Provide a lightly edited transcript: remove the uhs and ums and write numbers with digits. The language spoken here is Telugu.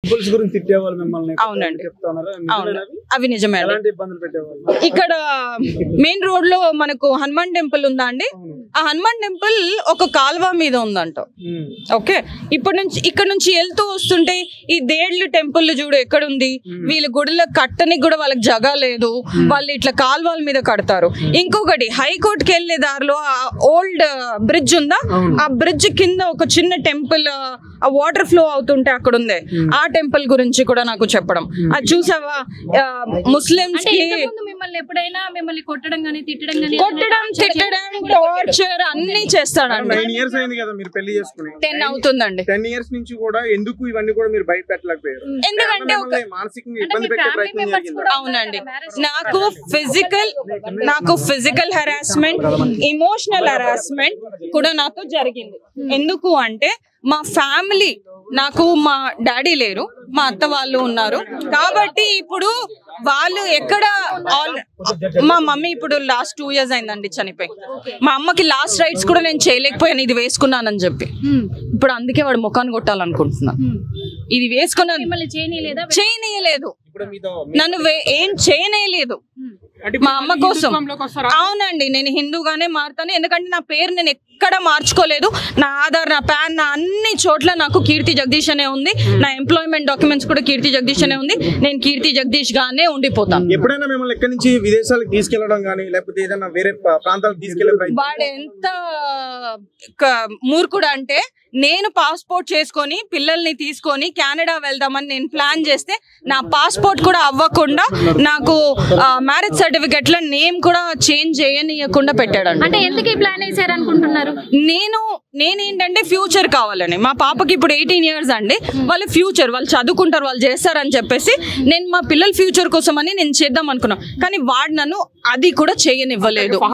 టెంపుల్స్ గురించి తిట్టేవాళ్ళు మిమ్మల్ని. అవునండి, చెప్తారా? అవి నిజమే. ఇబ్బందులు పెట్టేవాళ్ళు. ఇక్కడ మెయిన్ రోడ్ లో మనకు హనుమాన్ టెంపుల్ ఉందా అండి? ఆ హనుమాన్ టెంపుల్ ఒక కాల్వ మీద ఉందంట. ఓకే, ఇక్కడ నుంచి వెళ్తూ వస్తుంటే ఈ దేడ్లు టెంపుల్ చూడు ఎక్కడుంది, వీళ్ళ గుడిలో కట్టనికి కూడా వాళ్ళకి జగా లేదు, వాళ్ళు ఇట్లా కాల్వల మీద కడతారు. ఇంకొకటి హైకోర్టుకి వెళ్లే దారిలో ఓల్డ్ బ్రిడ్జ్ ఉందా, ఆ బ్రిడ్జ్ కింద ఒక చిన్న టెంపుల్ ఆ వాటర్ ఫ్లో అవుతుంటే అక్కడ ఉంది. ఆ టెంపుల్ గురించి కూడా నాకు చెప్పడం. అది చూసావా, ముస్లిమ్స్ కి ఎప్పుడైనా మిమ్మల్ని కొట్టడం గానీ తిట్టడం టార్చర్ అన్ని చేస్తాడండి. 9 years అయింది కదా మీరు పెళ్లి చేసుకుని. 10 అవుతుందండి. 10 years నుంచి కూడా ఎందుకు ఇవన్నీ కూడా మీరు బయట పెట్టలేకపోయారు? ఎందుకంటే మానసికంగా ఇబ్బంది పెట్టే ప్రయత్నం జరిగింది. అవునండి, నాకు ఫిజికల్ హెరాస్మెంట్, ఇమోషనల్ హెరాస్మెంట్ కూడా నాకు జరిగింది. ఎందుకు అంటే మా ఫ్యామిలీ, నాకు మా డాడీ లేరు, మా అత్త వాళ్ళు ఉన్నారు కాబట్టి ఇప్పుడు వాళ్ళు ఎక్కడ మా మమ్మీ ఇప్పుడు లాస్ట్ 2 years అయిందండి చనిపోయి. మా అమ్మకి లాస్ట్ రైట్స్ కూడా నేను చేయలేకపోయాను ఇది వేసుకున్నానని చెప్పి. ఇప్పుడు అందుకే వాడు ముఖాన్ని కొట్టాలనుకుంటున్నా. ఇది వేసుకున్నాను చేయనీయలేదు, నన్ను ఏం చేయనేయలేదు మా అమ్మ కోసం. అవునండి, నేను హిందూగానే మారుతాను. ఎందుకంటే నా పేరు నేను ఎక్కడ మార్చుకోలేదు. నా ఆధార్, నా పాన్, నా అన్ని చోట్ల నాకు కీర్తి జగదీష్ అనే ఉంది. నా ఎంప్లాయ్మెంట్ డాక్యుమెంట్స్ కూడా కీర్తి జగదీష్ అనే ఉంది. నేను కీర్తి జగదీష్ గానే ఉండిపోతాను. ఎప్పుడైనా మిమ్మల్ని ఎక్కడి నుంచి విదేశాలకు తీసుకెళ్లడం గానీ లేకపోతే ఏదైనా వేరే ప్రాంతాలకు తీసుకెళ్లే వాడు ఎంత మూర్ఖుడు అంటే, నేను పాస్పోర్ట్ చేసుకొని పిల్లల్ని తీసుకొని కెనడా వెళ్దామని నేను ప్లాన్ చేస్తే నా పాస్పోర్ట్ కూడా అవ్వకుండా నాకు మ్యారేజ్ సర్టిఫికెట్ లో నేమ్ కూడా చేంజ్ చేయనీయకుండా పెట్టాడు. అంటే ఎందుకు ఈ ప్లాన్ వేసారు అనుకుంటున్నారు? నేనేంటంటే ఫ్యూచర్ కావాలని. మా పాపకి ఇప్పుడు 18 years అండి. వాళ్ళ ఫ్యూచర్, వాళ్ళు చదువుకుంటారు, వాళ్ళు చేస్తారని చెప్పేసి నేను మా పిల్లల ఫ్యూచర్ కోసం అని నేను చేద్దాం అనుకున్నాను. కానీ వాడు నన్ను అది కూడా చేయనివ్వలేదు.